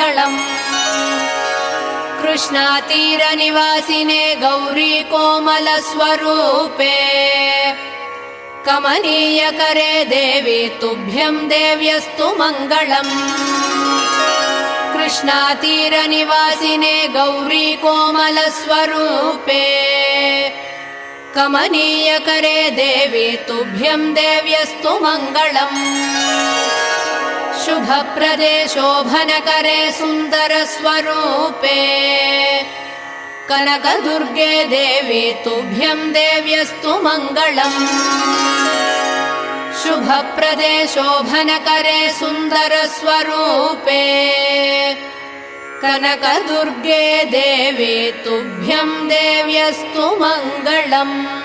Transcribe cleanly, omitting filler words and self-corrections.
मङ्गलम्। कृष्णातीरनिवासिने गौरी कोमलस्वरूपे कमनीयकरे देवी तुभ्यं देव्यस्तु मङ्गलम्। कृष्णातीरनिवासिने गौरी कोमलस्वरूपे कमनीयकरे देवी तुभ्यं देव्यस्तु मङ्गलम्। शुभप्रदे शोभनकरे सुन्दरस्वरूपे कनकदुर्गे देवी तुभ्यं देव्यस्तु मङ्गलम्। शुभप्रदे शोभनकरे सुन्दरस्वरूपे कनकदुर्गे देवी तुभ्यं देव्यस्तु मङ्गलम्।